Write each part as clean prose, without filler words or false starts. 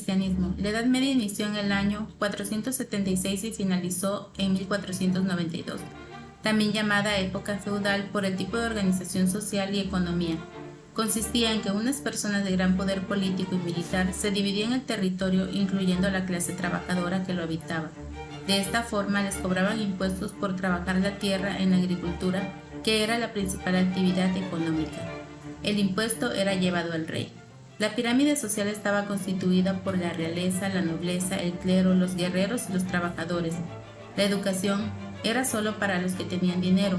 cristianismo. La Edad Media inició en el año 476 y finalizó en 1492, también llamada época feudal por el tipo de organización social y economía. Consistía en que unas personas de gran poder político y militar se dividían el territorio, incluyendo a la clase trabajadora que lo habitaba. De esta forma les cobraban impuestos por trabajar la tierra en la agricultura, que era la principal actividad económica. El impuesto era llevado al rey. La pirámide social estaba constituida por la realeza, la nobleza, el clero, los guerreros y los trabajadores. La educación era solo para los que tenían dinero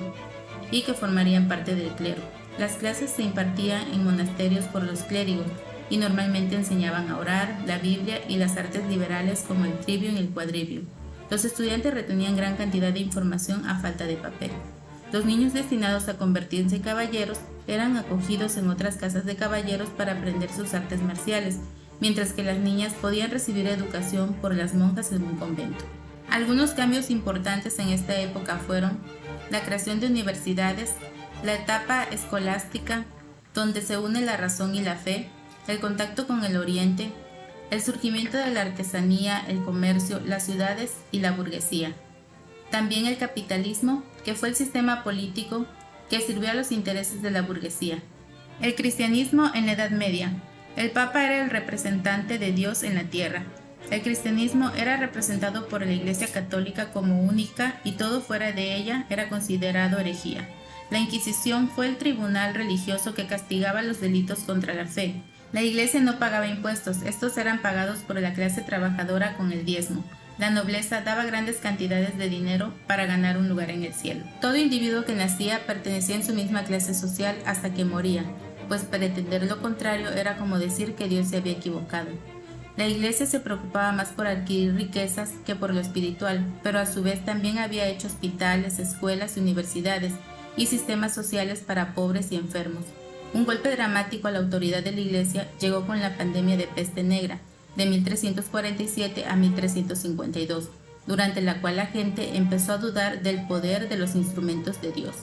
y que formarían parte del clero. Las clases se impartían en monasterios por los clérigos y normalmente enseñaban a orar, la Biblia y las artes liberales como el trivium y el quadrivium. Los estudiantes retenían gran cantidad de información a falta de papel. Los niños destinados a convertirse en caballeros eran acogidos en otras casas de caballeros para aprender sus artes marciales, mientras que las niñas podían recibir educación por las monjas en un convento. Algunos cambios importantes en esta época fueron la creación de universidades, la etapa escolástica, donde se une la razón y la fe, el contacto con el Oriente, el surgimiento de la artesanía, el comercio, las ciudades y la burguesía. También el capitalismo, que fue el sistema político que sirvió a los intereses de la burguesía. El cristianismo en la Edad Media. El Papa era el representante de Dios en la tierra. El cristianismo era representado por la Iglesia Católica como única y todo fuera de ella era considerado herejía. La Inquisición fue el tribunal religioso que castigaba los delitos contra la fe. La Iglesia no pagaba impuestos, estos eran pagados por la clase trabajadora con el diezmo. La nobleza daba grandes cantidades de dinero para ganar un lugar en el cielo. Todo individuo que nacía pertenecía en su misma clase social hasta que moría, pues pretender lo contrario era como decir que Dios se había equivocado. La Iglesia se preocupaba más por adquirir riquezas que por lo espiritual, pero a su vez también había hecho hospitales, escuelas y universidades, y sistemas sociales para pobres y enfermos. Un golpe dramático a la autoridad de la Iglesia llegó con la pandemia de peste negra, de 1347 a 1352, durante la cual la gente empezó a dudar del poder de los instrumentos de Dios.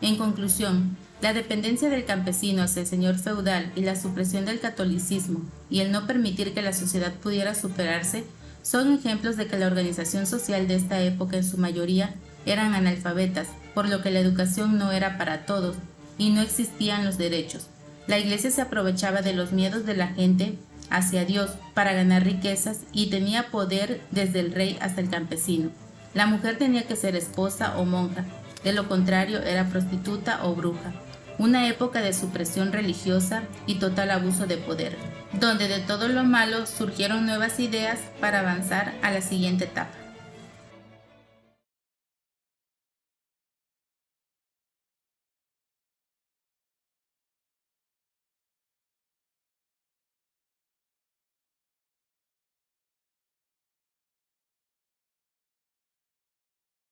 En conclusión, la dependencia del campesino hacia el señor feudal y la supresión del catolicismo y el no permitir que la sociedad pudiera superarse son ejemplos de que la organización social de esta época en su mayoría eran analfabetas, por lo que la educación no era para todos y no existían los derechos. La Iglesia se aprovechaba de los miedos de la gente hacia Dios para ganar riquezas y tenía poder desde el rey hasta el campesino. La mujer tenía que ser esposa o monja, de lo contrario era prostituta o bruja. Una época de supresión religiosa y total abuso de poder, donde de todo lo malo surgieron nuevas ideas para avanzar a la siguiente etapa.